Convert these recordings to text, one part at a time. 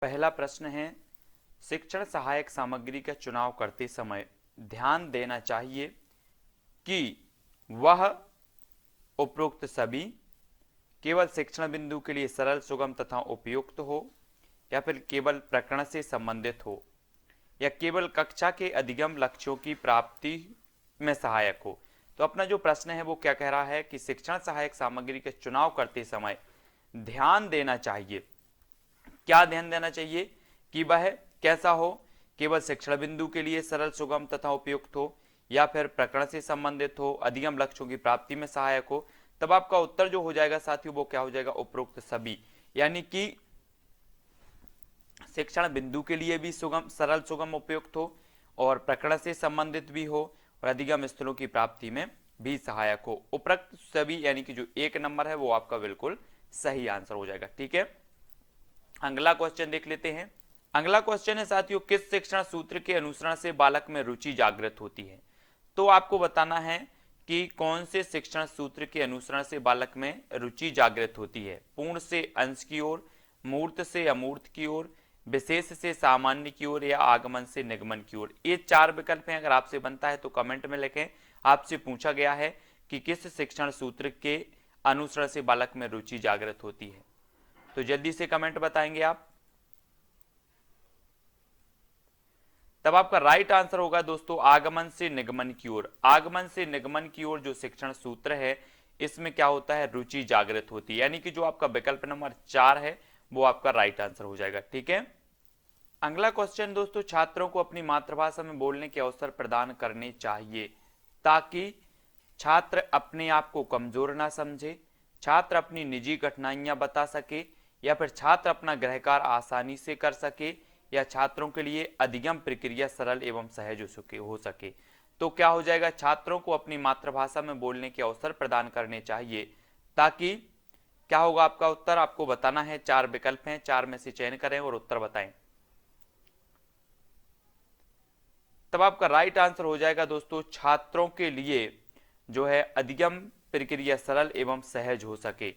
पहला प्रश्न है, शिक्षण सहायक सामग्री का चुनाव करते समय ध्यान देना चाहिए कि वह उपरोक्त सभी केवल शिक्षण बिंदु के लिए सरल, सुगम तथा उपयुक्त हो, या फिर केवल प्रकरण से संबंधित हो, या केवल कक्षा के अधिगम लक्ष्यों की प्राप्ति में सहायक हो। तो अपना जो प्रश्न है वो क्या कह रहा है कि शिक्षण सहायक सामग्री का चुनाव करते समय ध्यान देना चाहिए। क्या ध्यान देना चाहिए कि वह कैसा हो, केवल शिक्षण बिंदु के लिए सरल, सुगम तथा उपयुक्त हो, या फिर प्रकरण से संबंधित हो, अधिगम लक्ष्यों की प्राप्ति में सहायक हो। तब आपका उत्तर जो हो जाएगा साथियों वो क्या हो जाएगा, उपरोक्त सभी। यानी कि शिक्षण बिंदु के लिए भी सुगम, सरल, सुगम, उपयुक्त हो, और प्रकरण से संबंधित भी हो, और अधिगम स्थलों की प्राप्ति में भी सहायक हो। उपरोक्त सभी यानी कि जो एक नंबर है वो आपका बिल्कुल सही आंसर हो जाएगा। ठीक है, अगला क्वेश्चन देख लेते हैं। अगला क्वेश्चन है साथियों, किस शिक्षण सूत्र के अनुसरण से बालक में रुचि जागृत होती है। तो आपको बताना है कि कौन से शिक्षण सूत्र के अनुसरण से बालक में रुचि जागृत होती है। पूर्ण से अंश की ओर, मूर्त से अमूर्त की ओर, विशेष से सामान्य की ओर, या आगमन से निगमन की ओर। ये चार विकल्प हैं। अगर आपसे बनता है तो कमेंट में लिखें। आपसे पूछा गया है कि किस शिक्षण सूत्र के अनुसरण से बालक में रुचि जागृत होती है, तो जल्दी से कमेंट बताएंगे आप। तब आपका राइट आंसर होगा दोस्तों आगमन से निगमन की ओर। आगमन से निगमन की ओर जो शिक्षण सूत्र है इसमें क्या होता है, रुचि जागृत होती है। यानी कि जो आपका विकल्प नंबर 4 है वो आपका राइट आंसर हो जाएगा। ठीक है, अगला क्वेश्चन दोस्तों, छात्रों को अपनी मातृभाषा में बोलने के अवसर प्रदान करने चाहिए ताकि छात्र अपने आप को कमजोर ना समझे, छात्र अपनी निजी कठिनाइयां बता सके, या फिर छात्र अपना गृह कार्य आसानी से कर सके, या छात्रों के लिए अधिगम प्रक्रिया सरल एवं सहज हो सके। तो क्या हो जाएगा, छात्रों को अपनी मातृभाषा में बोलने के अवसर प्रदान करने चाहिए ताकि क्या होगा आपका उत्तर, आपको बताना है। चार विकल्प हैं, चार में से चयन करें और उत्तर बताएं। तब आपका राइट आंसर हो जाएगा दोस्तों, छात्रों के लिए जो है अधिगम प्रक्रिया सरल एवं सहज हो सके।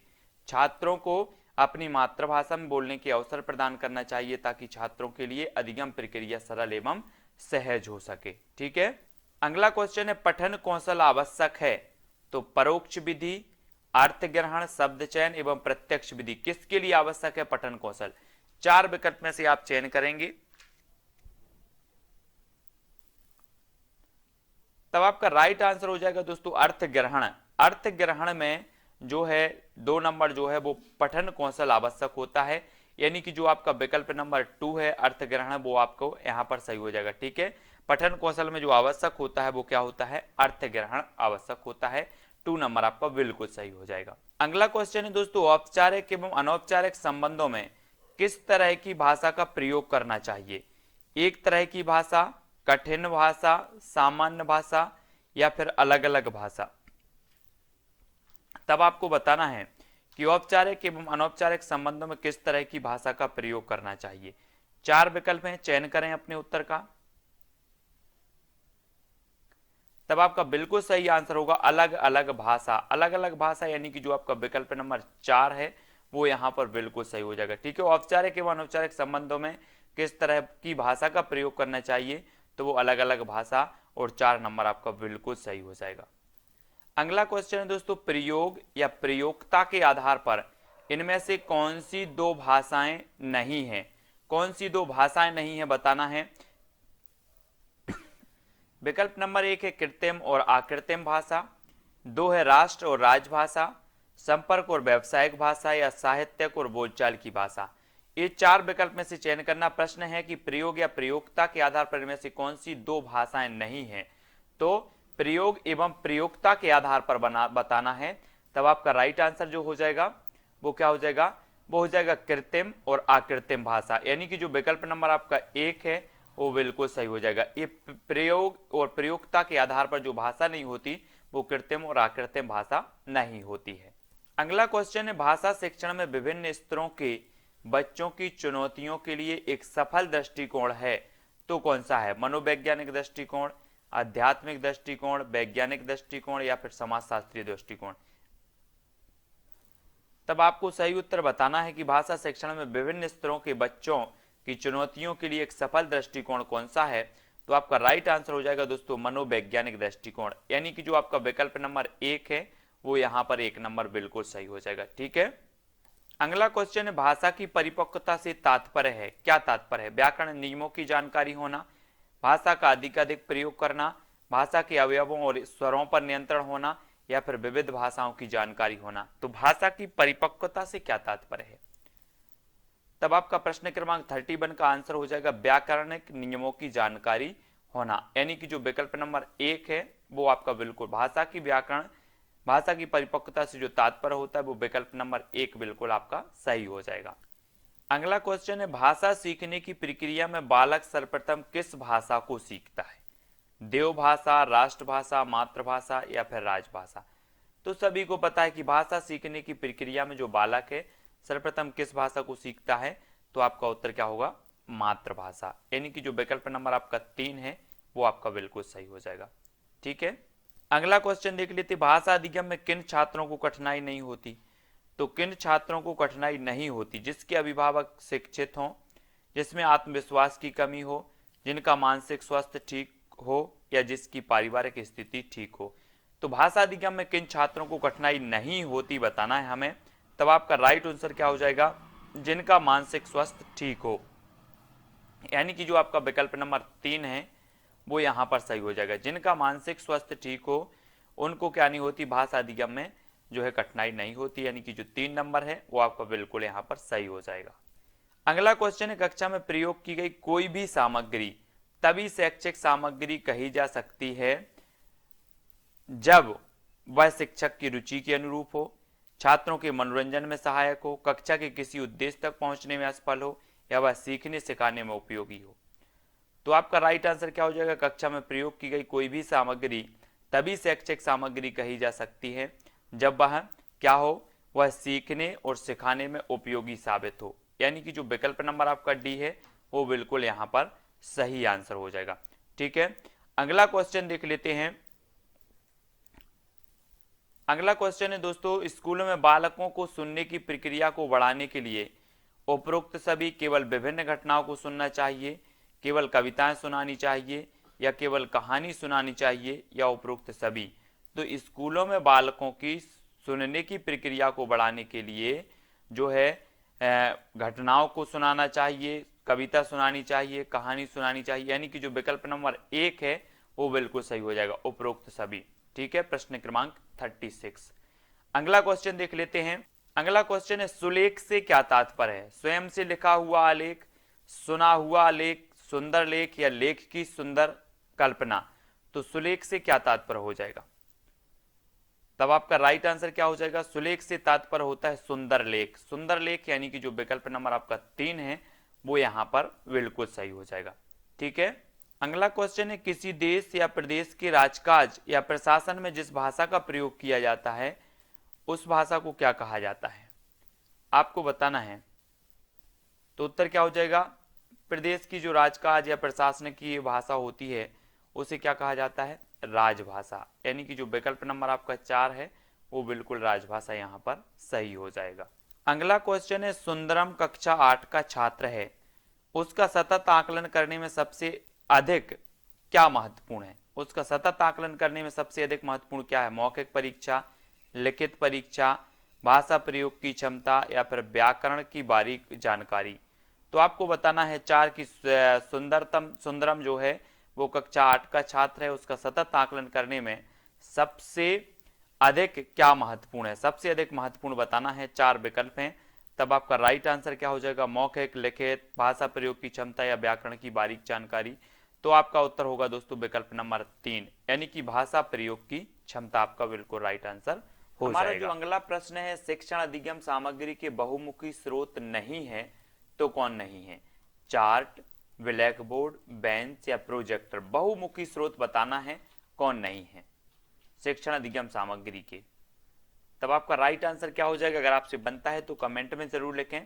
छात्रों को अपनी मातृभाषा में बोलने के अवसर प्रदान करना चाहिए ताकि छात्रों के लिए अधिगम प्रक्रिया सरल एवं सहज हो सके। ठीक है, अगला क्वेश्चन है, पठन कौशल आवश्यक है तो परोक्ष विधि, अर्थ ग्रहण, शब्द चयन एवं प्रत्यक्ष विधि किसके लिए आवश्यक है पठन कौशल। चार विकल्प में से आप चयन करेंगे। तब आपका राइट आंसर हो जाएगा दोस्तों अर्थ ग्रहण। अर्थ ग्रहण में जो है 2 नंबर जो है वो पठन कौशल आवश्यक होता है। यानी कि जो आपका विकल्प नंबर 2 है अर्थ ग्रहण, वो आपको यहां पर सही हो जाएगा। ठीक है, पठन कौशल में जो आवश्यक होता है वो क्या होता है, अर्थ ग्रहण आवश्यक होता है। 2 नंबर आपका बिल्कुल सही हो जाएगा। अगला क्वेश्चन है दोस्तों, औपचारिक एवं अनौपचारिक संबंधों में किस तरह की भाषा का प्रयोग करना चाहिए। एक तरह की भाषा, कठिन भाषा, सामान्य भाषा, या फिर अलग अलग भाषा। तब आपको बताना है कि औपचारिक एवं अनौपचारिक संबंधों में किस तरह की भाषा का प्रयोग करना चाहिए। चार विकल्प हैं, चयन करें अपने उत्तर का। तब आपका बिल्कुल सही आंसर होगा अलग अलग भाषा। अलग अलग भाषा यानी कि जो आपका विकल्प नंबर 4 है वो यहां पर बिल्कुल सही हो जाएगा। ठीक है, औपचारिक एवं अनौपचारिक संबंधों में किस तरह की भाषा का प्रयोग करना चाहिए, तो वो अलग अलग भाषा, और 4 नंबर आपका बिल्कुल सही हो जाएगा। अगला क्वेश्चन है दोस्तों, प्रयोग या प्रयोक्ता के आधार पर इनमें से कौन सी दो भाषाएं नहीं है। कौन सी दो भाषाएं नहीं है बताना है। विकल्प नंबर 1 है कृत्रिम और आकृत्रिम भाषा, 2 है राष्ट्र और राजभाषा, संपर्क और व्यावसायिक भाषा, या साहित्यक और बोलचाल की भाषा। ये चार विकल्प में से चयन करना। प्रश्न है कि प्रयोग या प्रयोक्ता के आधार पर इनमें से कौन सी दो भाषाएं नहीं है। तो प्रयोग एवं प्रयोक्ता के आधार पर बताना है। तब आपका राइट आंसर जो हो जाएगा वो क्या हो जाएगा, वो हो जाएगा कृत्रिम और आकृत्रिम भाषा। यानी कि जो विकल्प नंबर आपका 1 है वो बिल्कुल सही हो जाएगा। ये प्रयोग और प्रयोक्ता के आधार पर जो भाषा नहीं होती वो कृत्रिम और आकृत्रिम भाषा नहीं होती है। अगला क्वेश्चन है, भाषा शिक्षण में विभिन्न स्तरों के बच्चों की चुनौतियों के लिए एक सफल दृष्टिकोण है तो कौन सा है। मनोवैज्ञानिक दृष्टिकोण, आध्यात्मिक दृष्टिकोण, वैज्ञानिक दृष्टिकोण, या फिर समाजशास्त्रीय दृष्टिकोण। तब आपको सही उत्तर बताना है कि भाषा शिक्षण में विभिन्न स्तरों के बच्चों कि चुनौतियों के लिए एक सफल दृष्टिकोण कौन सा है, तो आपका राइट आंसर हो जाएगा दोस्तों मनोवैज्ञानिक दृष्टिकोण, यानी कि जो आपका विकल्प नंबर 1 है वो यहाँ पर 1 नंबर बिल्कुल सही हो जाएगा। ठीक है, अगला क्वेश्चन है भाषा की परिपक्वता से तात्पर्य है, क्या तात्पर्य है? व्याकरण नियमों की जानकारी होना, भाषा का अधिक प्रयोग करना, भाषा के अवयवों और स्वरों पर नियंत्रण होना, या फिर विविध भाषाओं की जानकारी होना। तो भाषा की परिपक्वता से क्या तात्पर्य है? तब आपका प्रश्न क्रमांक 31 का आंसर हो जाएगा व्याकरणिक नियमों की जानकारी होना, यानी कि जो विकल्प नंबर 1 है वो आपका बिल्कुल भाषा की परिपक्वता से जो तात्पर्य होता है वो विकल्प नंबर 1 बिल्कुल आपका सही हो जाएगा। अगला क्वेश्चन है भाषा सीखने की प्रक्रिया में बालक सर्वप्रथम किस भाषा को सीखता है? देवभाषा, राष्ट्रभाषा, मातृभाषा या फिर राजभाषा? तो सभी को पता है कि भाषा सीखने की प्रक्रिया में जो बालक है सर्वप्रथम किस भाषा को सीखता है, तो आपका उत्तर क्या होगा? मातृभाषा, यानी कि जो विकल्प नंबर आपका 3 है वो आपका बिल्कुल सही हो जाएगा। ठीक है, अगला क्वेश्चन देख लेते, भाषा अधिगम में किन छात्रों को कठिनाई नहीं होती? तो किन छात्रों को कठिनाई नहीं होती? जिसके अभिभावक शिक्षित हों, जिसमें आत्मविश्वास की कमी हो, जिनका मानसिक स्वास्थ्य ठीक हो या जिसकी पारिवारिक स्थिति ठीक हो। तो भाषा अधिगम में किन छात्रों को कठिनाई नहीं होती बताना है हमें। तब आपका राइट आंसर क्या हो जाएगा? जिनका मानसिक स्वास्थ्य ठीक हो, यानी कि जो आपका विकल्प नंबर 3 है वो यहां पर सही हो जाएगा। जिनका मानसिक स्वास्थ्य ठीक हो उनको क्या नहीं होती? भाषा अधिगम में जो है कठिनाई नहीं होती, यानी कि जो 3 नंबर है वो आपका बिल्कुल यहां पर सही हो जाएगा। अगला क्वेश्चन है कक्षा में प्रयोग की गई कोई भी सामग्री तभी शैक्षिक सामग्री कही जा सकती है जब वह शिक्षक की रुचि के अनुरूप हो, छात्रों के मनोरंजन में सहायक हो, कक्षा के किसी उद्देश्य तक पहुंचने में असफल हो, या वह सीखने सिखाने में उपयोगी हो। तो आपका राइट आंसर क्या हो जाएगा? कक्षा में प्रयोग की गई कोई भी सामग्री तभी शैक्षिक सामग्री कही जा सकती है जब वह क्या हो? वह सीखने और सिखाने में उपयोगी साबित हो, यानी कि जो विकल्प नंबर आपका डी है वो बिल्कुल यहां पर सही आंसर हो जाएगा। ठीक है, अगला क्वेश्चन देख लेते हैं। अगला क्वेश्चन है दोस्तों, स्कूलों में बालकों को सुनने की प्रक्रिया को बढ़ाने के लिए उपरोक्त सभी केवल विभिन्न घटनाओं को सुनना चाहिए, केवल कविताएं सुनानी चाहिए, या केवल कहानी सुनानी चाहिए, या उपरोक्त सभी? तो स्कूलों में बालकों की सुनने की प्रक्रिया को बढ़ाने के लिए जो है घटनाओं को सुनाना चाहिए, कविता सुनानी चाहिए, कहानी सुनानी चाहिए, यानी कि जो विकल्प नंबर 1 है वो बिल्कुल सही हो जाएगा, उपरोक्त सभी। ठीक है, प्रश्न क्रमांक 36। अगला क्वेश्चन देख लेते हैं। अगला क्वेश्चन है सुलेख से क्या तात्पर्य है? स्वयं से लिखा हुआ आलेख, सुना हुआ लेख, सुंदर लेख, या लेख की सुंदर कल्पना? तो सुलेख से क्या तात्पर्य हो जाएगा? तब आपका राइट आंसर क्या हो जाएगा? सुलेख से तात्पर्य होता है सुंदर लेख। सुंदर लेख यानी कि जो विकल्प नंबर आपका 3 है वो यहां पर बिल्कुल सही हो जाएगा। ठीक है, अगला क्वेश्चन है किसी देश या प्रदेश के राजकाज या प्रशासन में जिस भाषा का प्रयोग किया जाता है उस भाषा को क्या कहा जाता है? आपको बताना है। तो उत्तर क्या हो जाएगा? प्रदेश की जो राजकाज या प्रशासन की भाषा होती है उसे क्या कहा जाता है? राजभाषा, यानी कि जो विकल्प नंबर आपका 4 है वो बिल्कुल राजभाषा यहां पर सही हो जाएगा। अगला क्वेश्चन है सुंदरम कक्षा 8 का छात्र है, उसका सतत आकलन करने में सबसे अधिक क्या महत्वपूर्ण है? उसका सतत आकलन करने में सबसे अधिक महत्वपूर्ण क्या है? मौखिक परीक्षा, लिखित परीक्षा, भाषा प्रयोग की क्षमता, या फिर व्याकरण की बारीक जानकारी? तो आपको बताना है 4 की सुंदरम जो है वो कक्षा 8 का छात्र है, उसका सतत आकलन करने में सबसे अधिक क्या महत्वपूर्ण है? सबसे अधिक महत्वपूर्ण बताना है, 4 विकल्प हैं। तब आपका राइट आंसर क्या हो जाएगा? मौखिक, लिखित, भाषा प्रयोग की क्षमता, या व्याकरण की बारीक जानकारी? तो आपका उत्तर होगा दोस्तों विकल्प नंबर 3, यानी कि भाषा प्रयोग की क्षमता आपका बिल्कुल राइट आंसर हो जाएगा। हमारा जो अगला प्रश्न है शिक्षण अधिगम सामग्री के बहुमुखी स्रोत नहीं है तो कौन नहीं है? चार्ट, ब्लैक बोर्ड, बेंच, या प्रोजेक्टर? बहुमुखी स्रोत बताना है कौन नहीं है शिक्षण अधिगम सामग्री के। तब आपका राइट आंसर क्या हो जाएगा? अगर आपसे बनता है तो कमेंट में जरूर लिखें।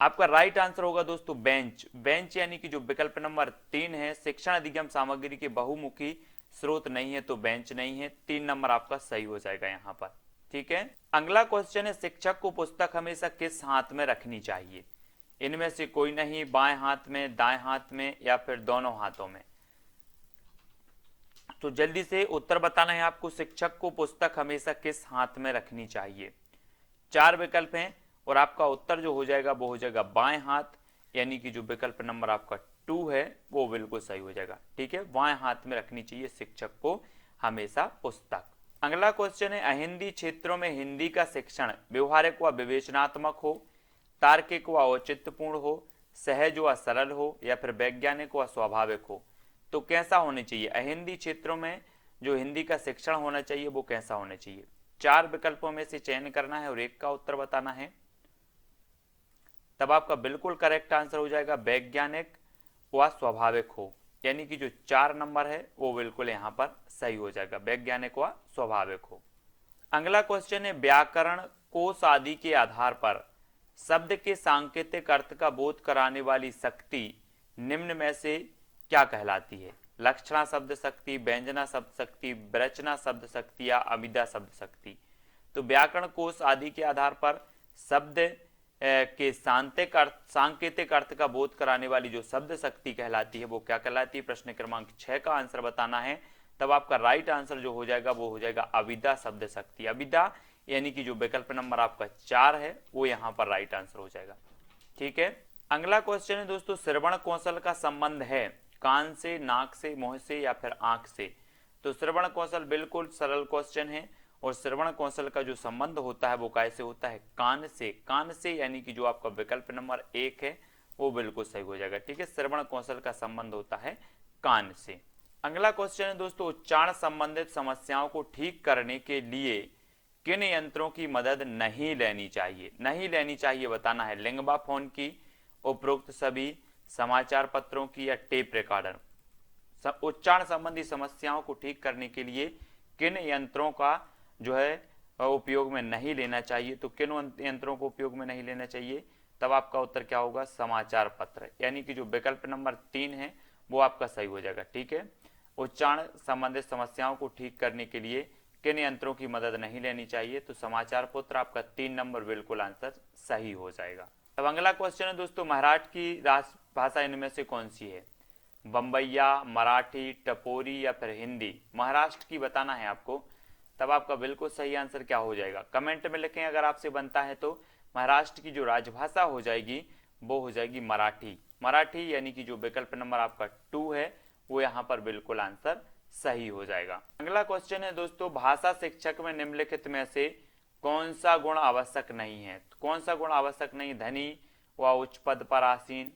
आपका राइट आंसर होगा दोस्तों बेंच। बेंच यानी कि जो विकल्प नंबर 3 है, शिक्षण अधिगम सामग्री के बहुमुखी स्रोत नहीं है तो बेंच नहीं है। 3 नंबर आपका सही हो जाएगा यहां पर। ठीक है, अगला क्वेश्चन है शिक्षक को पुस्तक हमेशा किस हाथ में रखनी चाहिए? इनमें से कोई नहीं, बाएं हाथ में, दाएं हाथ में या फिर दोनों हाथों में। तो जल्दी से उत्तर बताना है आपको। शिक्षक को पुस्तक हमेशा किस हाथ में रखनी चाहिए? 4 विकल्प हैं और आपका उत्तर जो हो जाएगा वो हो जाएगा बाएं हाथ, यानी कि जो विकल्प नंबर आपका 2 है वो बिल्कुल सही हो जाएगा। ठीक है, बाएं हाथ में रखनी चाहिए शिक्षक को हमेशा पुस्तक। अगला क्वेश्चन है, अहिंदी क्षेत्रों में हिंदी का शिक्षण व्यवहारिक व विवेचनात्मक हो, तार्किक व औचित्यपूर्ण हो, सहज व सरल हो या फिर वैज्ञानिक व स्वाभाविक हो। तो कैसा होना चाहिए? अहिंदी क्षेत्रों में जो हिंदी का शिक्षण होना चाहिए वो कैसा होना चाहिए? 4 विकल्पों में से चयन करना है और एक का उत्तर बताना है। तब आपका बिल्कुल करेक्ट आंसर हो जाएगा वैज्ञानिक व स्वाभाविक हो, यानी कि जो 4 नंबर है वो बिल्कुल यहां पर सही हो जाएगा, वैज्ञानिक व स्वाभाविक हो। अगला क्वेश्चन है, व्याकरण कोश आदि के आधार पर शब्द के सांकेतिक अर्थ का बोध कराने वाली शक्ति निम्न में से क्या कहलाती है? लक्षणा शब्द शक्ति, व्यंजना शब्द शक्ति, विरचना शब्द शक्ति या अभिधा शब्द शक्ति। तो व्याकरण कोश आदि के आधार पर शब्द के सांकेतिक अर्थ का बोध कराने वाली जो शब्द शक्ति कहलाती है वो क्या कहलाती है? प्रश्न क्रमांक 6 का आंसर बताना है। तब आपका राइट आंसर जो हो जाएगा वो हो जाएगा अभिधा शब्द शक्ति। अभिधा यानी कि जो विकल्प नंबर आपका 4 है वो यहाँ पर राइट आंसर हो जाएगा। ठीक है, अगला क्वेश्चन है दोस्तों, श्रवण कौशल का संबंध है कान से, नाक से, मुंह से या फिर आंख से? तो श्रवण कौशल बिल्कुल सरल क्वेश्चन है और श्रवण कौशल का जो संबंध होता है वो कैसे होता है? कान से। कान से यानी कि जो आपका विकल्प नंबर 1 है वो बिल्कुल सही हो जाएगा। ठीक है, श्रवण कौशल का संबंध होता है कान से। अगला क्वेश्चन है दोस्तों, उच्चारण संबंधित समस्याओं को ठीक करने के लिए किन यंत्रों की मदद नहीं लेनी चाहिए? नहीं लेनी चाहिए बताना है। लिंगबा फोन की, उपरोक्त सभी, समाचार पत्रों की या टेप रिकॉर्डर। उच्चारण संबंधी समस्याओं को ठीक करने के लिए किन यंत्रों का जो है उपयोग में नहीं लेना चाहिए? तो किन यंत्रों को उपयोग में नहीं लेना चाहिए? तब आपका उत्तर क्या होगा? समाचार पत्र, यानी कि जो विकल्प नंबर 3 है वो आपका सही हो जाएगा। ठीक है, उच्चारण संबंधित समस्याओं को ठीक करने के लिए किन यंत्रों की मदद नहीं लेनी चाहिए? तो समाचार पत्र आपका 3 नंबर बिल्कुल आंसर सही हो जाएगा। अब अगला क्वेश्चन है दोस्तों, महाराष्ट्र की राजभाषा इनमें से कौन सी है? बम्बैया, मराठी, टपोरी या फिर हिंदी? महाराष्ट्र की बताना है आपको। तब आपका बिल्कुल सही आंसर क्या हो जाएगा? कमेंट में लिखें अगर आपसे बनता है तो। महाराष्ट्र की जो राजभाषा हो जाएगी वो हो जाएगी मराठी। मराठी यानी कि जो विकल्प नंबर आपका 2 है वो यहाँ पर बिल्कुल आंसर सही हो जाएगा। अगला क्वेश्चन है दोस्तों, भाषा शिक्षक में निम्नलिखित में से कौन सा गुण आवश्यक नहीं है? कौन सा गुण आवश्यक नहीं? धनी व उच्च पद पर आसीन,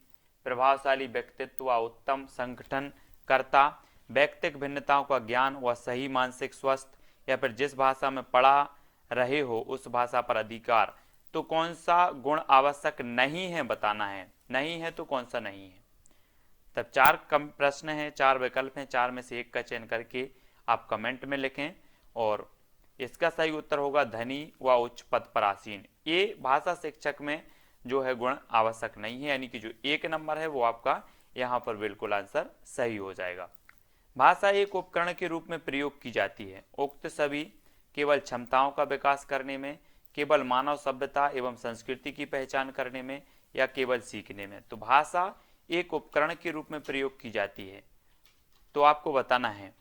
प्रभावशाली व्यक्तित्व व उत्तम संगठन कर्ता, व्यक्तिक भिन्नताओं का ज्ञान व सही मानसिक स्वस्थ, या फिर जिस भाषा में पढ़ा रहे हो उस भाषा पर अधिकार। तो कौन सा गुण आवश्यक नहीं है बताना है। नहीं है तो कौन सा नहीं है? तब 4 कम प्रश्न हैं, 4 विकल्प हैं, 4 में से एक का चयन करके आप कमेंट में लिखें और इसका सही उत्तर होगा धनी व उच्च पद पर आसीन। ये भाषा शिक्षक में जो है गुण आवश्यक नहीं है, यानी कि जो 1 नंबर है वो आपका यहाँ पर बिल्कुल आंसर सही हो जाएगा। भाषा एक उपकरण के रूप में प्रयोग की जाती है। उक्त सभी केवल क्षमताओं का विकास करने में, केवल मानव सभ्यता एवं संस्कृति की पहचान करने में या केवल सीखने में? तो भाषा एक उपकरण के रूप में प्रयोग की जाती है, तो आपको बताना है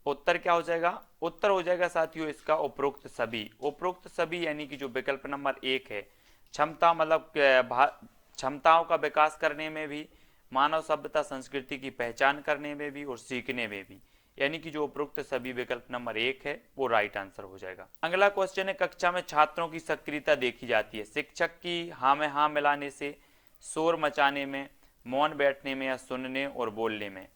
उत्तर क्या हो जाएगा? उत्तर हो जाएगा साथियों इसका उपरोक्त सभी। उपरोक्त सभी यानी कि जो विकल्प नंबर 1 है, क्षमता मतलब क्षमताओं का विकास करने में भी, मानव सभ्यता संस्कृति की पहचान करने में भी और सीखने में भी, यानी कि जो उपरोक्त सभी विकल्प नंबर 1 है वो राइट आंसर हो जाएगा। अगला क्वेश्चन है, कक्षा में छात्रों की सक्रियता देखी जाती है शिक्षक की हाँ में हाँ मिलाने से, शोर मचाने में, मौन बैठने में या सुनने और बोलने में?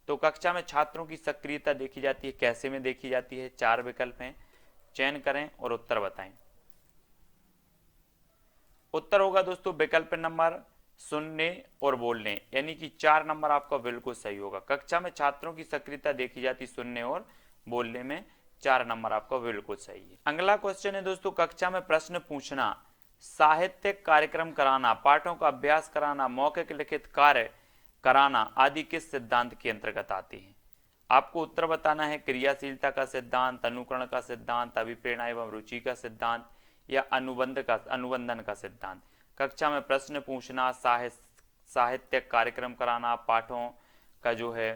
तो कक्षा में छात्रों की सक्रियता देखी जाती है, कैसे में देखी जाती है? 4 विकल्प हैं, चयन करें और उत्तर बताएं। उत्तर होगा दोस्तों विकल्प नंबर सुनने और बोलने, यानी कि 4 नंबर आपका बिल्कुल सही होगा। कक्षा में छात्रों की सक्रियता देखी जाती सुनने और बोलने में, 4 नंबर आपका बिल्कुल सही है। अगला क्वेश्चन है दोस्तों, कक्षा में प्रश्न पूछना, साहित्यिक कार्यक्रम कराना, पाठों का अभ्यास कराना, मौखिक लिखित कार्य कराना आदि किस सिद्धांत के अंतर्गत आते हैं? आपको उत्तर बताना है। क्रियाशीलता का सिद्धांत, अनुकरण का सिद्धांत, अभिप्रेरणा एवं रुचि का सिद्धांत या अनुबंधन का सिद्धांत। कक्षा में प्रश्न पूछना, साहित्यिक कार्यक्रम कराना, पाठों का जो है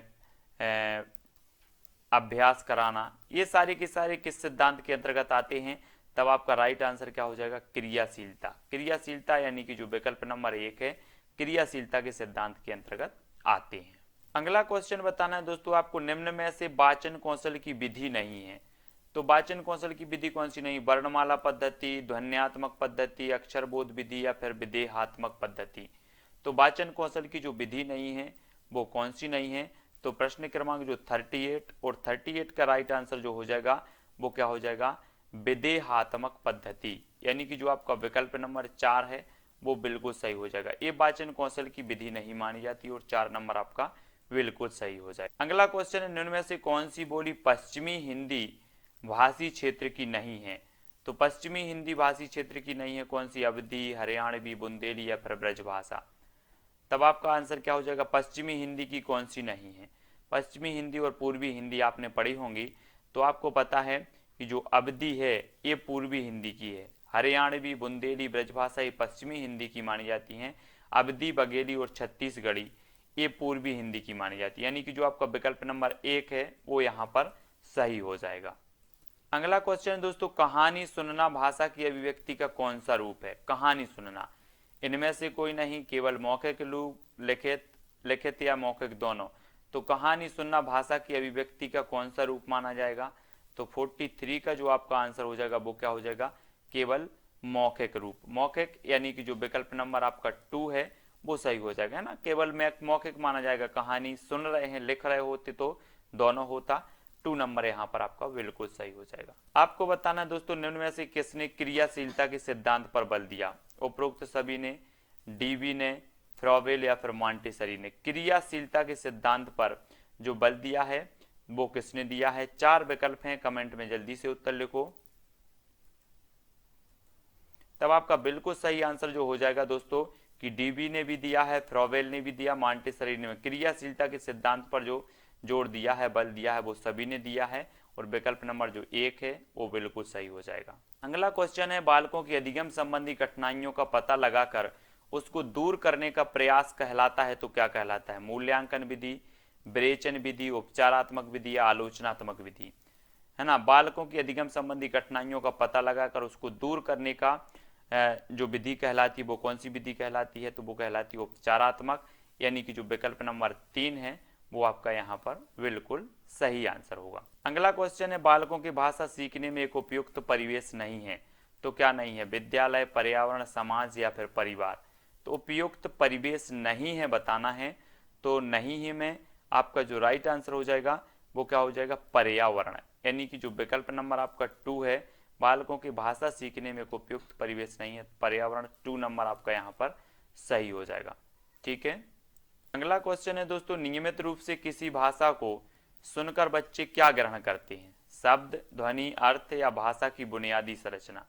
अभ्यास कराना, ये सारे के सारे किस सिद्धांत के अंतर्गत आते हैं? तब आपका राइट आंसर क्या हो जाएगा? क्रियाशीलता। क्रियाशीलता यानी कि जो विकल्प नंबर 1 है, क्रियाशीलता के सिद्धांत के अंतर्गत आते हैं। अगला क्वेश्चन बताना है दोस्तों आपको, निम्न में से वाचन कौशल की विधि नहीं है। तो वाचन कौशल की विधि कौन सी नहीं? वर्णमाला पद्धति, ध्वन्यात्मक पद्धति, अक्षरबोध विधि या फिर विदेहात्मक पद्धति। तो वाचन कौशल की जो विधि नहीं है वो कौन सी नहीं है? तो प्रश्न क्रमांक जो 38 और 38 का राइट आंसर जो हो जाएगा वो क्या हो जाएगा? विदेहात्मक पद्धति, यानी कि जो आपका विकल्प नंबर 4 है वो बिल्कुल सही हो जाएगा। ये वाचन कौशल की विधि नहीं मानी जाती और 4 नंबर आपका बिल्कुल सही हो जाएगा। अगला क्वेश्चन है, निम्न में से कौन सी बोली पश्चिमी हिंदी भाषी क्षेत्र की नहीं है? तो पश्चिमी हिंदी भाषी क्षेत्र की नहीं है कौन सी? अवधी, हरियाणवी, बुंदेली या फिर ब्रजभाषा। तब आपका आंसर क्या हो जाएगा? पश्चिमी हिंदी की कौन सी नहीं है? पश्चिमी हिंदी और पूर्वी हिंदी आपने पढ़ी होंगी तो आपको पता है कि जो अवधी है ये पूर्वी हिंदी की है, हरियाणवी, बुंदेली, ब्रजभाषा ये पश्चिमी हिंदी की मानी जाती हैं, अवधी, बघेली और छत्तीसगढ़ी ये पूर्वी हिंदी की मानी जाती है, यानी कि जो आपका विकल्प नंबर 1 है वो यहाँ पर सही हो जाएगा। अगला क्वेश्चन दोस्तों, कहानी सुनना भाषा की अभिव्यक्ति का कौन सा रूप है? कहानी सुनना, इनमें से कोई नहीं, केवल मौखिक रूप, लिखित या मौखिक दोनों। तो कहानी सुनना भाषा की अभिव्यक्ति का कौन सा रूप माना जाएगा? तो 43 का जो आपका आंसर हो जाएगा वो क्या हो जाएगा? केवल मौखिक रूप। मौखिक यानी कि जो विकल्प नंबर आपका 2 है वो सही हो जाएगा, है ना। केवल मौखिक माना जाएगा, कहानी सुन रहे हैं, लिख रहे होते तो दोनों होता। 2 नंबर यहाँ पर आपका बिल्कुल सही हो जाएगा। आपको बताना है दोस्तों, निम्न में से किसने क्रियाशीलता के सिद्धांत पर बल दिया? उपरोक्त सभी ने, डीवी ने, फ्रॉबेल या फिर मॉन्टेसरी ने। क्रियाशीलता के सिद्धांत पर जो बल दिया है वो किसने दिया है? 4 विकल्प हैं, कमेंट में जल्दी से उत्तर लिखो। तब आपका बिल्कुल सही आंसर जो हो जाएगा दोस्तों कि डीवी ने भी दिया है, फ्रॉबेल ने भी दिया, मॉन्टेसरी ने। क्रियाशीलता के सिद्धांत पर जो जोर दिया है, बल दिया है, वो सभी ने दिया है और विकल्प नंबर जो 1 है वो बिल्कुल सही हो जाएगा। अगला क्वेश्चन है, बालकों की अधिगम संबंधी कठिनाइयों का पता लगाकर उसको दूर करने का प्रयास कहलाता है तो क्या कहलाता है? मूल्यांकन विधि, विवेचन विधि, उपचारात्मक विधि या आलोचनात्मक विधि, है ना। बालकों की अधिगम संबंधी कठिनाइयों का पता लगाकर उसको दूर करने का जो विधि कहलाती है वो कौन सी विधि कहलाती है? तो वो कहलाती है उपचारात्मक, यानी कि जो विकल्प नंबर 3 है वो आपका यहाँ पर बिल्कुल सही आंसर होगा। अगला क्वेश्चन है, बालकों की भाषा सीखने में एक उपयुक्त परिवेश नहीं है तो क्या नहीं है? विद्यालय, पर्यावरण, समाज या फिर परिवार। तो उपयुक्त परिवेश नहीं है बताना है, तो नहीं ही में आपका जो राइट आंसर हो जाएगा वो क्या हो जाएगा? पर्यावरण, यानी कि जो विकल्प नंबर आपका 2 है, बालकों की भाषा सीखने में एक उपयुक्त परिवेश नहीं है, पर्यावरण 2 नंबर आपका यहाँ पर सही हो जाएगा। ठीक है। अगला क्वेश्चन है दोस्तों, नियमित रूप से किसी भाषा को सुनकर बच्चे क्या ग्रहण करते हैं? शब्द, ध्वनि, अर्थ या भाषा की बुनियादी संरचना।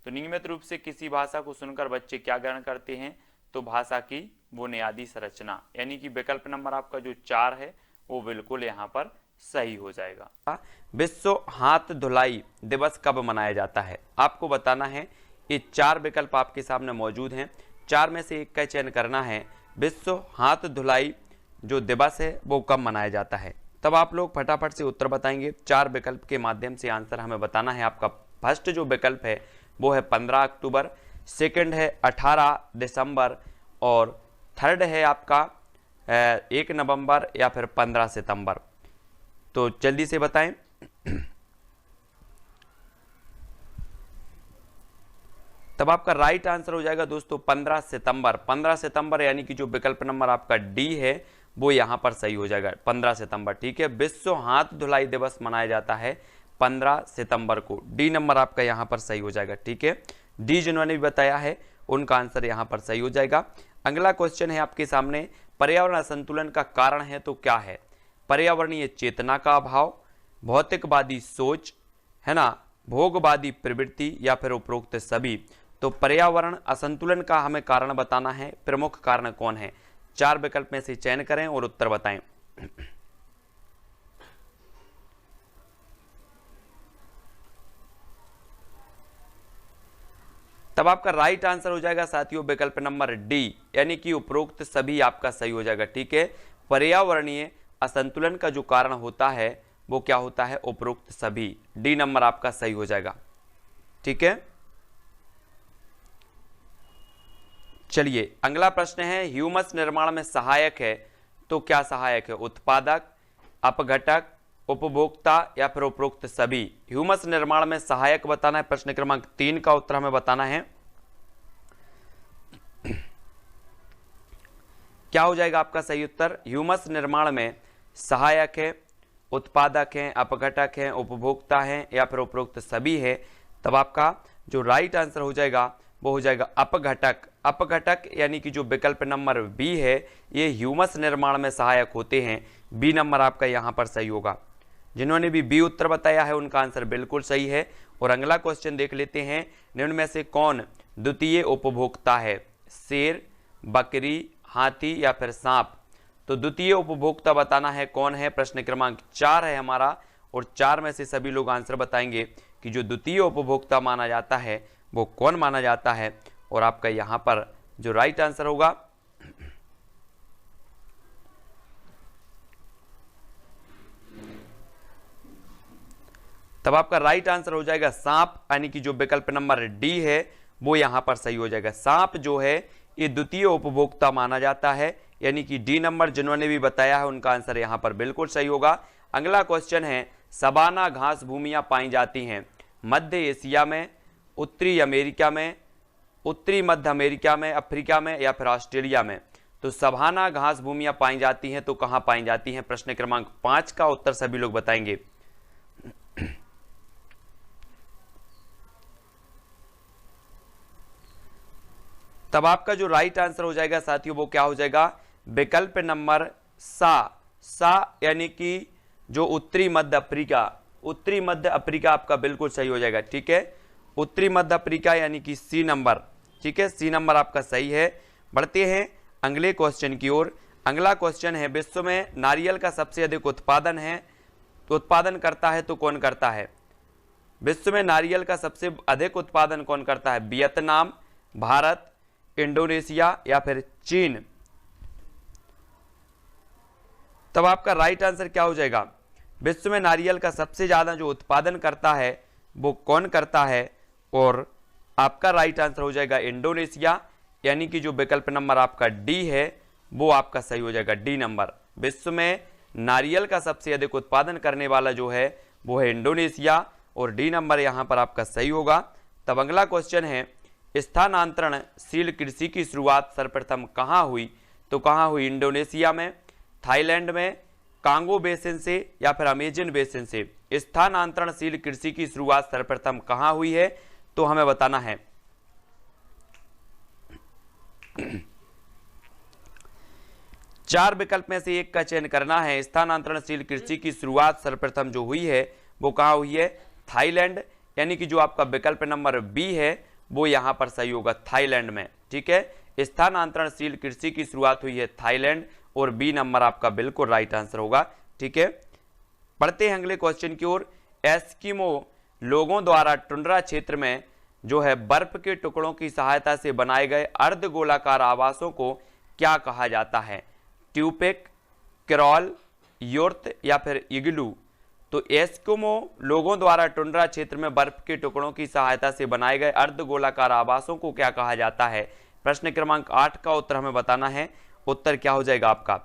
तो नियमित रूप से किसी भाषा को सुनकर बच्चे क्या ग्रहण करते हैं? तो भाषा की बुनियादी संरचना, यानी कि विकल्प नंबर आपका जो 4 है वो बिल्कुल यहाँ पर सही हो जाएगा। विश्व हाथ धुलाई दिवस कब मनाया जाता है? आपको बताना है, ये 4 विकल्प आपके सामने मौजूद हैं, 4 में से एक का चयन करना है। विश्व हाथ धुलाई जो दिवस है वो कब मनाया जाता है? तब आप लोग फटाफट से उत्तर बताएंगे। 4 विकल्प के माध्यम से आंसर हमें बताना है। आपका फर्स्ट जो विकल्प है वो है 15 अक्टूबर, सेकंड है 18 दिसंबर और थर्ड है आपका 1 नवंबर या फिर 15 सितंबर। तो जल्दी से बताएं। तब आपका राइट आंसर हो जाएगा दोस्तों 15 सितंबर। 15 सितंबर यानी कि जो विकल्प नंबर आपका डी है वो यहां पर सही हो जाएगा, 15 सितंबर। ठीक है, विश्व हाथ धुलाई दिवस मनाया जाता है 15 सितंबर को। डी नंबर आपका यहां पर सही हो जाएगा। ठीक है, डी जिन्होंने भी बताया है उनका आंसर यहां पर सही हो जाएगा। अगला क्वेश्चन है आपके सामने, पर्यावरण असंतुलन का कारण है तो क्या है? पर्यावरणीय चेतना का अभाव, भौतिकवादी सोच, है ना, भोगवादी प्रवृत्ति या फिर उपरोक्त सभी। तो पर्यावरण असंतुलन का हमें कारण बताना है, प्रमुख कारण कौन है? 4 विकल्प में से चयन करें और उत्तर बताएं। तब आपका राइट आंसर हो जाएगा साथियों विकल्प नंबर डी, यानी कि उपरोक्त सभी आपका सही हो जाएगा। ठीक है, पर्यावरणीय असंतुलन का जो कारण होता है वो क्या होता है, उपरोक्त सभी। डी नंबर आपका सही हो जाएगा। ठीक है, चलिए अगला प्रश्न है, ह्यूमस निर्माण में सहायक है तो क्या सहायक है, उत्पादक, अपघटक, उपभोक्ता या फिर उपरोक्त सभी। ह्यूमस निर्माण में सहायक बताना है, प्रश्न क्रमांक 3 का उत्तर हमें बताना है। क्या हो जाएगा आपका सही उत्तर, ह्यूमस निर्माण में सहायक है, उत्पादक है, अपघटक है, उपभोक्ता है या फिर उपरोक्त सभी है। तब आपका जो राइट आंसर हो जाएगा वो हो जाएगा अपघटक। अपघटक यानी कि जो विकल्प नंबर बी है, ये ह्यूमस निर्माण में सहायक होते हैं। बी नंबर आपका यहां पर सही होगा। जिन्होंने भी बी उत्तर बताया है उनका आंसर बिल्कुल सही है। और अगला क्वेश्चन देख लेते हैं, निम्न में से कौन द्वितीय उपभोक्ता है, शेर, बकरी, हाथी या फिर सांप। तो द्वितीय उपभोक्ता बताना है कौन है, प्रश्न क्रमांक 4 है हमारा। और 4 में से सभी लोग आंसर बताएंगे कि जो द्वितीय उपभोक्ता माना जाता है वो कौन माना जाता है। और आपका यहां पर जो राइट आंसर होगा तब आपका राइट आंसर हो जाएगा सांप, यानी कि जो विकल्प नंबर डी है वो यहां पर सही हो जाएगा। सांप जो है ये द्वितीय उपभोक्ता माना जाता है, यानी कि डी नंबर जिन्होंने भी बताया है उनका आंसर यहां पर बिल्कुल सही होगा। अगला क्वेश्चन है, सवाना घास भूमियां पाई जाती हैं मध्य एशिया में, उत्तरी अमेरिका में, उत्तरी मध्य अमेरिका में, अफ्रीका में या फिर ऑस्ट्रेलिया में। तो सवाना घास भूमियां पाई जाती हैं तो कहां पाई जाती हैं, प्रश्न क्रमांक 5 का उत्तर सभी लोग बताएंगे। तब आपका जो राइट आंसर हो जाएगा साथियों वो क्या हो जाएगा, विकल्प नंबर सा यानी कि जो उत्तरी मध्य अफ्रीका, उत्तरी मध्य अफ्रीका आपका बिल्कुल सही हो जाएगा। ठीक है, उत्तरी मध्य अफ्रीका यानी कि सी नंबर। ठीक है, सी नंबर आपका सही है। बढ़ते हैं अगले क्वेश्चन की ओर। अगला क्वेश्चन है, विश्व में नारियल का सबसे अधिक उत्पादन है तो उत्पादन करता है तो कौन करता है। विश्व में नारियल का सबसे अधिक उत्पादन कौन करता है, वियतनाम, भारत, इंडोनेशिया या फिर चीन। तब आपका राइट आंसर क्या हो जाएगा, विश्व में नारियल का सबसे ज्यादा जो उत्पादन करता है वो कौन करता है। और आपका राइट आंसर हो जाएगा इंडोनेशिया, यानी कि जो विकल्प नंबर आपका डी है वो आपका सही हो जाएगा। डी नंबर, विश्व में नारियल का सबसे अधिक उत्पादन करने वाला जो है वो है इंडोनेशिया और डी नंबर यहां पर आपका सही होगा। तब अगला क्वेश्चन है, स्थानांतरणशील कृषि की शुरुआत सर्वप्रथम कहां हुई। तो कहां हुई, इंडोनेशिया में, थाईलैंड में, कांगो बेसिन से या फिर अमेजन बेसिन से। स्थानांतरणशील कृषि की शुरुआत सर्वप्रथम कहां हुई है तो हमें बताना है। चार विकल्प में से एक का चयन करना है। स्थानांतरणशील कृषि की शुरुआत सर्वप्रथम जो हुई है वो कहां हुई है, थाईलैंड, यानी कि जो आपका विकल्प नंबर बी है वो यहां पर सही होगा, थाईलैंड में। ठीक है, स्थानांतरणशील कृषि की शुरुआत हुई है थाईलैंड और बी नंबर आपका बिल्कुल राइट आंसर होगा। ठीक है, पढ़ते हैं अगले क्वेश्चन की ओर। एस्किमो लोगों द्वारा टुंड्रा क्षेत्र में जो है बर्फ के टुकड़ों की सहायता से बनाए गए अर्धगोलाकार आवासों को क्या कहा जाता है, ट्यूपेक, क्रॉल, योर्त या फिर इग्लू। तो एस्किमो लोगों द्वारा टुंड्रा क्षेत्र में बर्फ के टुकड़ों की सहायता से बनाए गए अर्धगोलाकार आवासों को क्या कहा जाता है। प्रश्न क्रमांक 8 का उत्तर हमें बताना है। उत्तर क्या हो जाएगा आपका,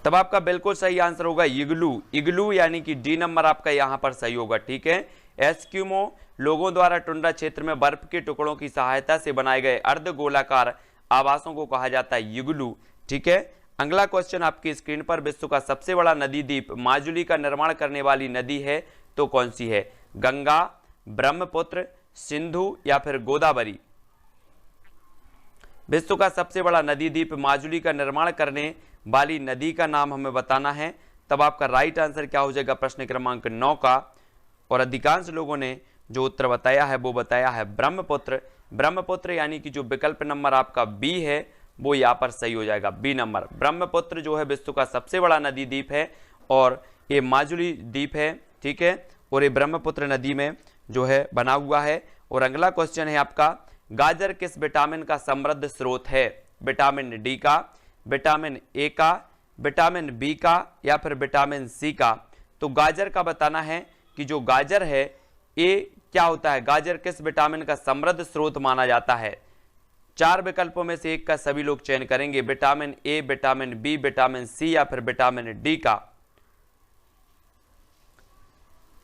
तब आपका बिल्कुल सही आंसर होगा इग्लू। इग्लू यानी कि डी नंबर आपका यहां पर सही होगा। ठीक है, एस्किमो लोगों द्वारा टुंड्रा क्षेत्र में बर्फ के टुकड़ों की सहायता से बनाए गए अर्धगोलाकार आवासों को कहा जाता है इग्लू। ठीक है, अगला क्वेश्चन आपकी स्क्रीन पर, विश्व का सबसे बड़ा नदी द्वीप माजुली का निर्माण करने वाली नदी है तो कौन सी है, गंगा, ब्रह्मपुत्र, सिंधु या फिर गोदावरी। विश्व का सबसे बड़ा नदी द्वीप माजुली का निर्माण करने वाली नदी का नाम हमें बताना है। तब आपका राइट आंसर क्या हो जाएगा, प्रश्न क्रमांक 9 का। और अधिकांश लोगों ने जो उत्तर बताया है वो बताया है ब्रह्मपुत्र। ब्रह्मपुत्र यानी कि जो विकल्प नंबर आपका बी है वो यहाँ पर सही हो जाएगा, बी नंबर। ब्रह्मपुत्र जो है विश्व का सबसे बड़ा नदी द्वीप है और ये माजुली द्वीप है, ठीक है, और ये ब्रह्मपुत्र नदी में जो है बना हुआ है। और अगला क्वेश्चन है आपका, गाजर किस विटामिन का समृद्ध स्रोत है? विटामिन डी का, विटामिन ए का, विटामिन बी का या फिर विटामिन सी का? तो गाजर का बताना है कि जो गाजर है ये क्या होता है, गाजर किस विटामिन का समृद्ध स्रोत माना जाता है? 4 विकल्पों में से एक का सभी लोग चयन करेंगे, vitamin A, vitamin B, vitamin C या फिर विटामिन डी का।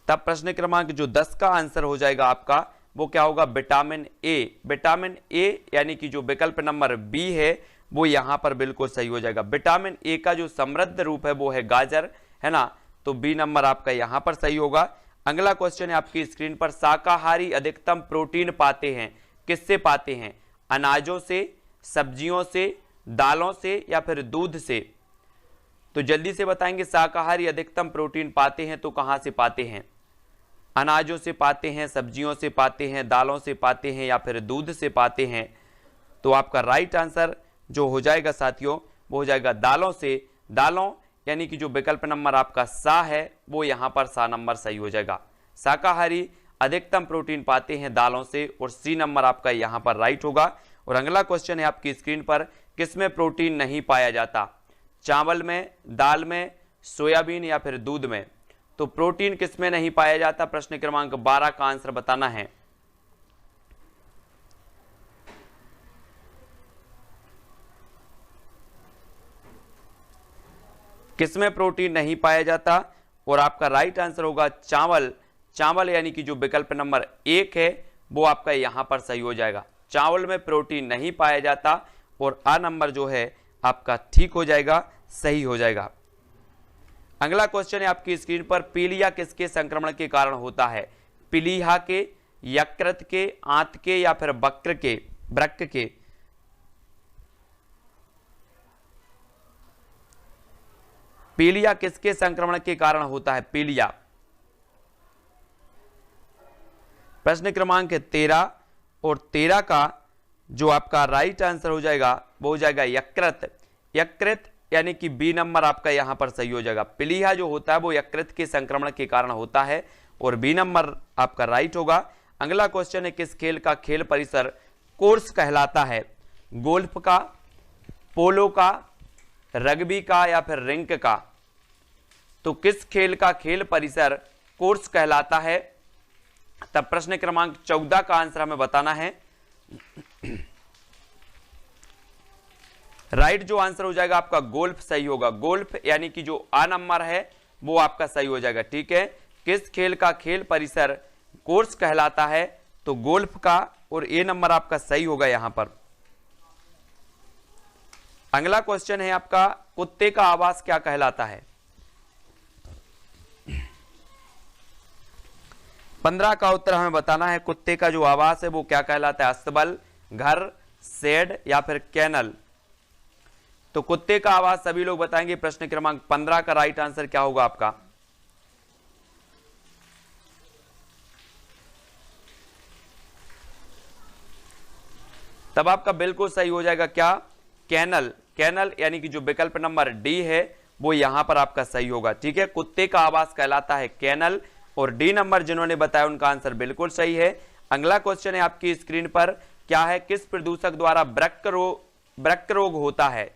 तब प्रश्न क्रमांक जो 10 का आंसर हो जाएगा आपका वो क्या होगा, विटामिन ए। विटामिन ए यानी कि जो विकल्प नंबर बी है वो यहां पर बिल्कुल सही हो जाएगा। विटामिन ए का जो समृद्ध रूप है वो है गाजर, है ना, तो बी नंबर आपका यहां पर सही होगा। अगला क्वेश्चन है आपकी स्क्रीन पर, शाकाहारी अधिकतम प्रोटीन पाते हैं, किससे पाते हैं? अनाजों से, सब्जियों से, दालों से या फिर दूध से? तो जल्दी से बताएंगे, शाकाहारी अधिकतम प्रोटीन पाते हैं तो कहां से पाते हैं? अनाजों से पाते हैं, सब्जियों से पाते हैं, दालों से पाते हैं या फिर दूध से पाते हैं? तो आपका राइट आंसर जो हो जाएगा साथियों वो हो जाएगा दालों से। दालों यानी कि जो विकल्प नंबर आपका सा है वो यहां पर सा नंबर सही हो जाएगा। शाकाहारी अधिकतम प्रोटीन पाते हैं दालों से और सी नंबर आपका यहां पर राइट होगा। और अगला क्वेश्चन है आपकी स्क्रीन पर, किसमें प्रोटीन नहीं पाया जाता? चावल में, दाल में, सोयाबीन या फिर दूध में? तो प्रोटीन किसमें नहीं पाया जाता? प्रश्न क्रमांक 12 का आंसर बताना है। किसमें प्रोटीन नहीं पाया जाता? और आपका राइट आंसर होगा चावल। चावल यानी कि जो विकल्प नंबर 1 है वो आपका यहां पर सही हो जाएगा। चावल में प्रोटीन नहीं पाया जाता और आ नंबर जो है आपका ठीक हो जाएगा, सही हो जाएगा। अगला क्वेश्चन है आपकी स्क्रीन पर, पीलिया किसके संक्रमण के कारण होता है? पीलिया के, यकृत के, आंत के या फिर वृक्क के? पीलिया किसके संक्रमण के कारण होता है? पीलिया। प्रश्न क्रमांक 13 और 13 का जो आपका राइट आंसर हो जाएगा वो हो जाएगा यकृत। यकृत यानी कि बी नंबर आपका यहां पर सही हो जाएगा। पीलिया जो होता है वो यकृत के संक्रमण के कारण होता है और बी नंबर आपका राइट होगा। अगला क्वेश्चन है, किस खेल का खेल परिसर कोर्स कहलाता है? गोल्फ का, पोलो का, रग्बी का या फिर रिंक का? तो किस खेल का खेल परिसर कोर्स कहलाता है? तब प्रश्न क्रमांक 14 का आंसर हमें बताना है। राइट जो आंसर हो जाएगा आपका गोल्फ सही होगा। गोल्फ यानी कि जो आ नंबर है वो आपका सही हो जाएगा, ठीक है। किस खेल का खेल परिसर कोर्स कहलाता है? तो गोल्फ का, और ए नंबर आपका सही होगा यहां पर। अगला क्वेश्चन है आपका, कुत्ते का आवास क्या कहलाता है? 15 का उत्तर हमें बताना है, कुत्ते का जो आवास है वो क्या कहलाता है? अस्तबल, घर, शेड या फिर कैनल? तो कुत्ते का आवाज सभी लोग बताएंगे। प्रश्न क्रमांक 15 का राइट आंसर क्या होगा आपका? तब आपका बिल्कुल सही हो जाएगा क्या? कैनल। कैनल यानी कि जो विकल्प नंबर डी है वो यहां पर आपका सही होगा, ठीक है। कुत्ते का आवास कहलाता है कैनल और डी नंबर जिन्होंने बताया उनका आंसर बिल्कुल सही है। अगला क्वेश्चन है आपकी स्क्रीन पर, क्या है? किस प्रदूषक द्वारा वृक्क रोग होता है?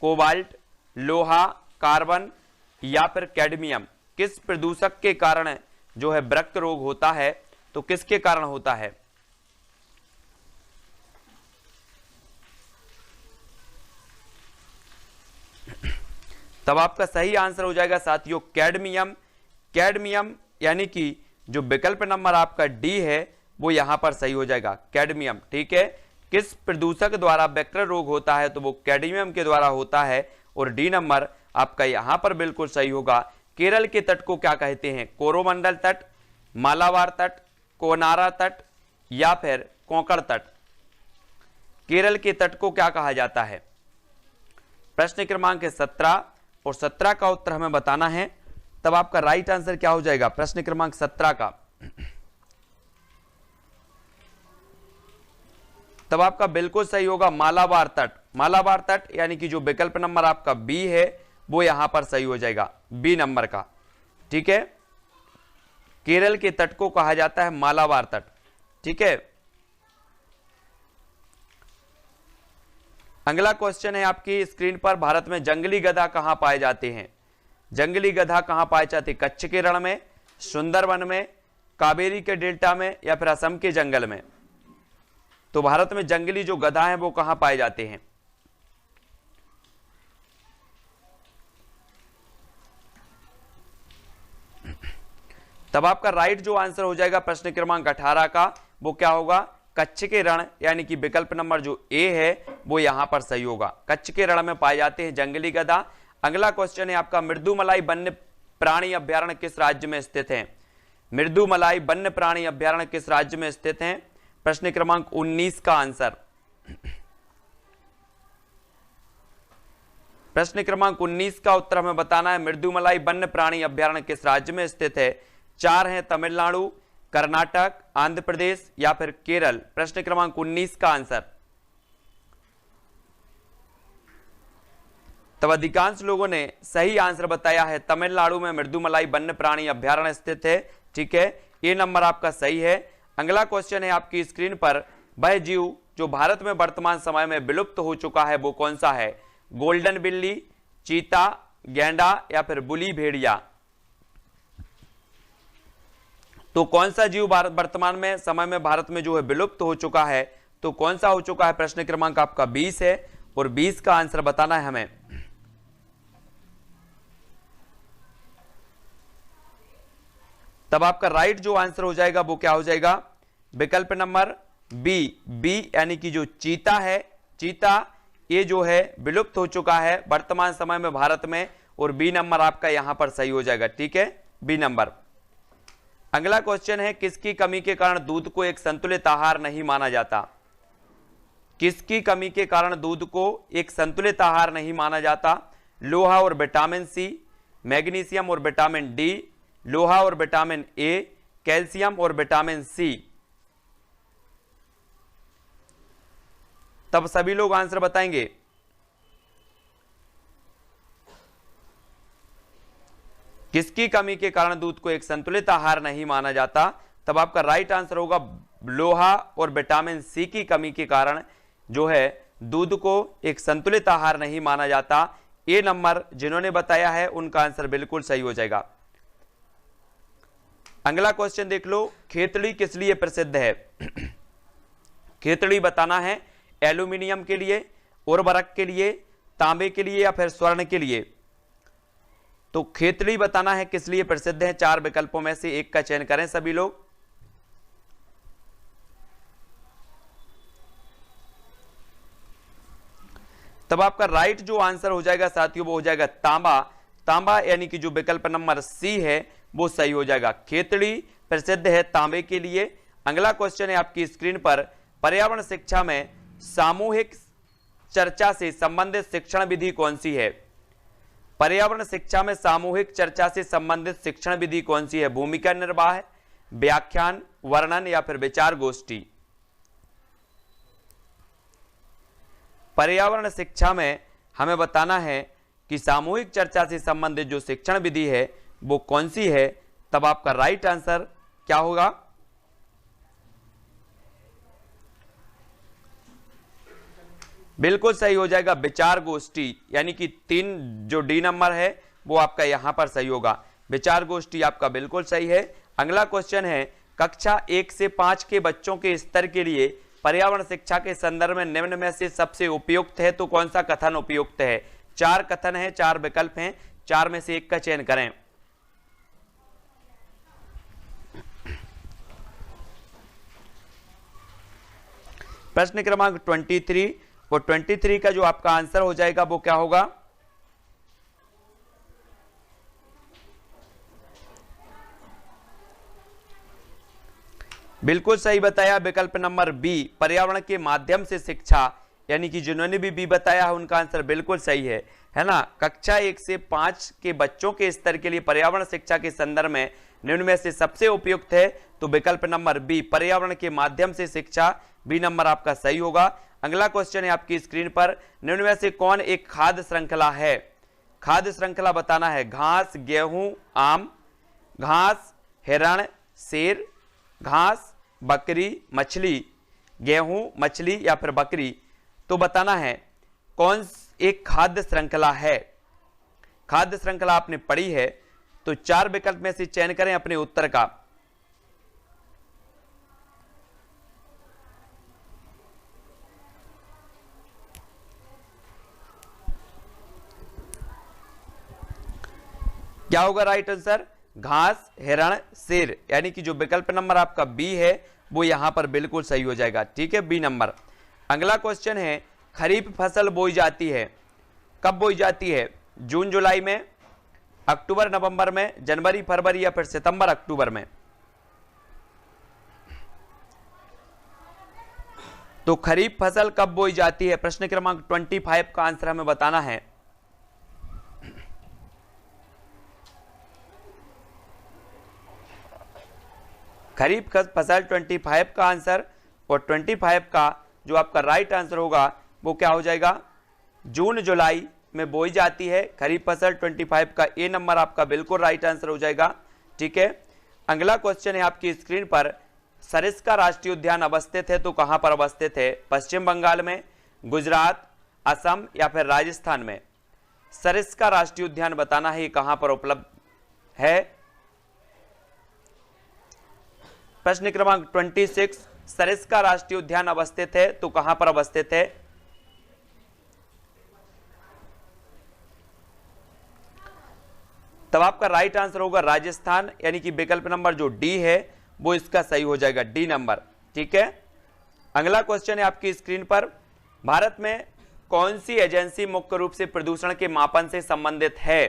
कोबाल्ट, लोहा, कार्बन या फिर कैडमियम? किस प्रदूषक के कारण जो है वृक्क रोग होता है? तो किसके कारण होता है? तब आपका सही आंसर हो जाएगा साथियों कैडमियम। कैडमियम यानी कि जो विकल्प नंबर आपका डी है वो यहां पर सही हो जाएगा, कैडमियम, ठीक है। किस प्रदूषक द्वारा वृक्क रोग होता है? तो वो कैडमियम के द्वारा होता है और डी नंबर आपका यहां पर बिल्कुल सही होगा। केरल के तट को क्या कहते हैं? कोरोमंडल तट, मालाबार तट, कोनारा तट या फिर कोंकण तट? केरल के तट को क्या कहा जाता है? प्रश्न क्रमांक 17 और 17 का उत्तर हमें बताना है। तब आपका राइट आंसर क्या हो जाएगा? प्रश्न क्रमांक 17 का तब आपका बिल्कुल सही होगा मालाबार तट। मालाबार तट यानी कि जो विकल्प नंबर आपका बी है वो यहां पर सही हो जाएगा, बी नंबर का। ठीक है। केरल के तट को कहा जाता है मालाबार तट, ठीक है। अगला क्वेश्चन है आपकी स्क्रीन पर, भारत में जंगली गधा कहां पाए जाते हैं? जंगली गधा कहां पाए जाते हैं? कच्छ के रण में, सुंदरवन में, कावेरी के डेल्टा में, या फिर असम के जंगल में? तो भारत में जंगली जो गधा है वो कहां पाए जाते हैं? तब आपका राइट जो आंसर हो जाएगा प्रश्न क्रमांक 18 का, वो क्या होगा? कच्छ के रण, यानी कि विकल्प नंबर जो ए है वो यहां पर सही होगा। कच्छ के रण में पाए जाते हैं जंगली गधा। अगला क्वेश्चन है आपका, मृदुमलाई वन्य प्राणी अभ्यारण्य किस राज्य में स्थित है? मृदुमलाई वन्य प्राणी अभ्यारण्य किस राज्य में स्थित है? प्रश्न क्रमांक 19 का आंसर, प्रश्न क्रमांक 19 का उत्तर हमें बताना है। मृदुमलाई वन्य प्राणी अभ्यारण्य किस राज्य में स्थित है? 4 है तमिलनाडु, कर्नाटक, आंध्र प्रदेश या फिर केरल। प्रश्न क्रमांक 19 का आंसर। तब अधिकांश लोगों ने सही आंसर बताया है, तमिलनाडु में मृदुमलाई वन्य प्राणी अभ्यारण्य स्थित है, ठीक है। ये नंबर आपका सही है। अगला क्वेश्चन है आपकी स्क्रीन पर, वह जीव जो भारत में वर्तमान समय में विलुप्त हो चुका है वो कौन सा है? गोल्डन बिल्ली, चीता, गैंडा या फिर बुली भेड़िया? तो कौन सा जीव वर्तमान में समय में भारत में जो है विलुप्त हो चुका है, तो कौन सा हो चुका है? प्रश्न क्रमांक आपका 20 है और 20 का आंसर बताना है हमें। तब आपका राइट जो आंसर हो जाएगा वो क्या हो जाएगा? विकल्प नंबर बी यानी कि जो चीता है, चीता ये जो है विलुप्त हो चुका है वर्तमान समय में भारत में, और बी नंबर आपका यहां पर सही हो जाएगा, ठीक है, बी नंबर। अगला क्वेश्चन है, किसकी कमी के कारण दूध को एक संतुलित आहार नहीं माना जाता? किसकी कमी के कारण दूध को एक संतुलित आहार नहीं माना जाता? लोहा और विटामिन सी, मैग्नीशियम और विटामिन डी, लोहा और विटामिन ए, कैल्शियम और विटामिन सी। तब सभी लोग आंसर बताएंगे। किसकी कमी के कारण दूध को एक संतुलित आहार नहीं माना जाता? तब आपका राइट आंसर होगा लोहा और विटामिन सी की कमी के कारण जो है दूध को एक संतुलित आहार नहीं माना जाता। ए नंबर जिन्होंने बताया है उनका आंसर बिल्कुल सही हो जाएगा। अगला क्वेश्चन देख लो, खेतड़ी किस लिए प्रसिद्ध है? खेतड़ी बताना है, एल्यूमिनियम के लिए, उर्वरक के लिए, तांबे के लिए या फिर स्वर्ण के लिए? तो खेतड़ी बताना है किस लिए प्रसिद्ध है। 4 विकल्पों में से एक का चयन करें सभी लोग। तब आपका राइट जो आंसर हो जाएगा साथियों वो हो जाएगा तांबा। तांबा यानी कि जो विकल्प नंबर सी है वो सही हो जाएगा। खेतड़ी प्रसिद्ध है तांबे के लिए। अगला क्वेश्चन है आपकी स्क्रीन पर, पर्यावरण शिक्षा में सामूहिक चर्चा से संबंधित शिक्षण विधि कौन सी है? पर्यावरण शिक्षा में सामूहिक चर्चा से संबंधित शिक्षण विधि कौन सी है? भूमिका निर्वाह, व्याख्यान, वर्णन या फिर विचार गोष्ठी? पर्यावरण शिक्षा में हमें बताना है कि सामूहिक चर्चा से संबंधित जो शिक्षण विधि है वो कौन सी है। तब आपका राइट आंसर क्या होगा? बिल्कुल सही हो जाएगा, विचार गोष्ठी, यानी कि 3 जो डी नंबर है वो आपका यहां पर सही होगा। विचार गोष्ठी आपका बिल्कुल सही है। अगला क्वेश्चन है, कक्षा 1 से 5 के बच्चों के स्तर के लिए पर्यावरण शिक्षा के संदर्भ में निम्न में से सबसे उपयुक्त है, तो कौन सा कथन उपयुक्त है? 4 कथन है, 4 विकल्प हैं, 4 में से एक का चयन करें। प्रश्न क्रमांक 23 और 23 का जो आपका आंसर हो जाएगा वो क्या होगा? बिल्कुल सही बताया, विकल्प नंबर बी, पर्यावरण के माध्यम से शिक्षा, यानी कि जिन्होंने भी बी बताया है उनका आंसर बिल्कुल सही है ना। कक्षा 1 से 5 के बच्चों के स्तर के लिए पर्यावरण शिक्षा के संदर्भ में निम्न में से सबसे उपयुक्त है, तो विकल्प नंबर बी, पर्यावरण के माध्यम से शिक्षा, बी नंबर आपका सही होगा। अगला क्वेश्चन है आपकी स्क्रीन पर, निम्न में से कौन एक खाद्य श्रृंखला है? खाद्य श्रृंखला बताना है, घास, गेहूं, आम, घास, हिरण, शेर, घास, बकरी, मछली, गेहूं, मछली या फिर बकरी। तो बताना है कौन एक खाद्य श्रृंखला है। खाद्य श्रृंखला आपने पढ़ी है, तो 4 विकल्प में से चयन करें अपने उत्तर का। क्या होगा राइट आंसर? घास, हिरण, शेर, यानी कि जो विकल्प नंबर आपका बी है वो यहां पर बिल्कुल सही हो जाएगा। ठीक है, बी नंबर। अगला क्वेश्चन है, खरीफ फसल बोई जाती है, कब बोई जाती है? जून जुलाई में, अक्टूबर नवंबर में, जनवरी फरवरी या फिर सितंबर अक्टूबर में? तो खरीफ फसल कब बोई जाती है? प्रश्न क्रमांक 25 का आंसर हमें बताना है। खरीफ फसल 25 का आंसर, और 25 का जो आपका राइट आंसर होगा वो क्या हो जाएगा? जून जुलाई में बोई जाती है खरीफ फसल। 25 का ए नंबर आपका बिल्कुल राइट आंसर हो जाएगा। ठीक है, अगला क्वेश्चन है आपकी स्क्रीन पर, सरिस्का राष्ट्रीय उद्यान अवस्थित है तो कहां पर अवस्थित है? पश्चिम बंगाल में, गुजरात, असम या फिर राजस्थान में? सरिस्का राष्ट्रीय उद्यान बताना है ये कहां पर उपलब्ध है। प्रश्न क्रमांक 26, सरिस्का राष्ट्रीय उद्यान अवस्थित है तो कहां पर अवस्थित है? तब आपका राइट आंसर होगा राजस्थान, यानी कि विकल्प नंबर जो डी है वो इसका सही हो जाएगा, डी नंबर। ठीक है, अगला क्वेश्चन है आपकी स्क्रीन पर, भारत में कौन सी एजेंसी मुख्य रूप से प्रदूषण के मापन से संबंधित है?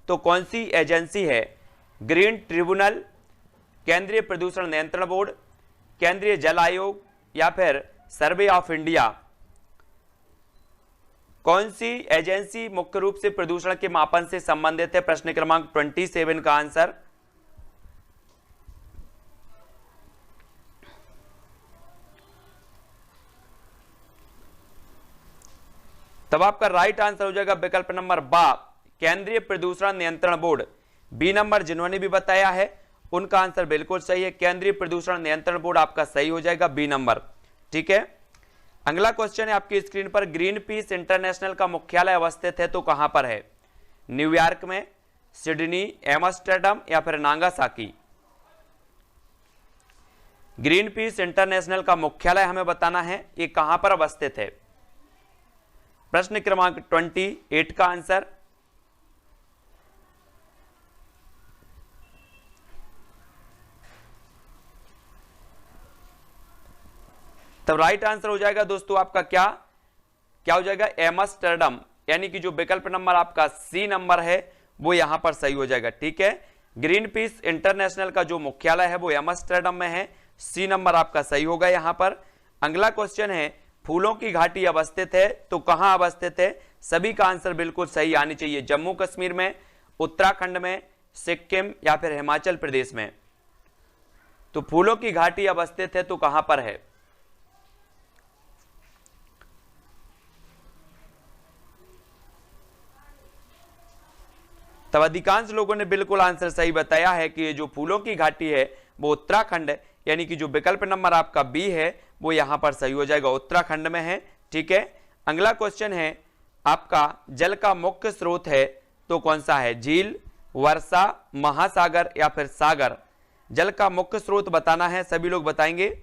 तो कौन सी एजेंसी है? ग्रीन ट्रिब्यूनल, केंद्रीय प्रदूषण नियंत्रण बोर्ड, केंद्रीय जल आयोग या फिर सर्वे ऑफ इंडिया? कौन सी एजेंसी मुख्य रूप से प्रदूषण के मापन से संबंधित है? प्रश्न क्रमांक 27 का आंसर। तब आपका राइट आंसर हो जाएगा विकल्प नंबर बा, केंद्रीय प्रदूषण नियंत्रण बोर्ड। बी नंबर जिन्होंने भी बताया है उनका आंसर बिल्कुल सही है, केंद्रीय प्रदूषण नियंत्रण बोर्ड आपका सही हो जाएगा, बी नंबर। ठीक है, अगला क्वेश्चन है आपकी स्क्रीन पर, ग्रीन पीस इंटरनेशनल का मुख्यालय अवस्थित है तो कहां पर है? न्यूयॉर्क में, सिडनी, एम्स्टर्डम या फिर नागासाकी? ग्रीन पीस इंटरनेशनल का मुख्यालय हमें बताना है ये कहां पर अवस्थित है। प्रश्न क्रमांक 28 का आंसर। तब राइट आंसर हो जाएगा दोस्तों आपका क्या हो जाएगा? एम्स्टर्डम, यानी कि जो विकल्प नंबर आपका सी नंबर है वो यहां पर सही हो जाएगा। ठीक है, ग्रीन पीस इंटरनेशनल का जो मुख्यालय है वो एम्स्टर्डम में है, सी नंबर आपका सही होगा यहां पर। अगला क्वेश्चन है, फूलों की घाटी अवस्थित है तो कहां अवस्थित है? सभी का आंसर बिल्कुल सही आनी चाहिए, जम्मू कश्मीर में, उत्तराखंड में, सिक्किम या फिर हिमाचल प्रदेश में? तो फूलों की घाटी अवस्थित है तो कहां पर है? तब अधिकांश लोगों ने बिल्कुल आंसर सही बताया है कि ये जो फूलों की घाटी है वो उत्तराखंड, यानी कि जो विकल्प नंबर आपका बी है वो यहां पर सही हो जाएगा, उत्तराखंड में है। ठीक है, अगला क्वेश्चन है आपका, जल का मुख्य स्रोत है तो कौन सा है? झील, वर्षा, महासागर या फिर सागर? जल का मुख्य स्रोत बताना है, सभी लोग बताएंगे।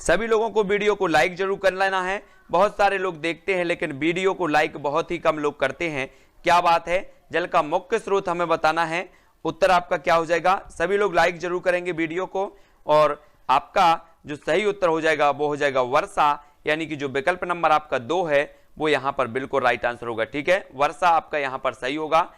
सभी लोगों को वीडियो को लाइक जरूर कर लेना है, बहुत सारे लोग देखते हैं लेकिन वीडियो को लाइक बहुत ही कम लोग करते हैं, क्या बात है? जल का मुख्य स्रोत हमें बताना है, उत्तर आपका क्या हो जाएगा? सभी लोग लाइक जरूर करेंगे वीडियो को, और आपका जो सही उत्तर हो जाएगा वो हो जाएगा वर्षा, यानी कि जो विकल्प नंबर आपका 2 है वो यहां पर बिल्कुल राइट आंसर होगा। ठीक है, वर्षा आपका यहां पर सही होगा।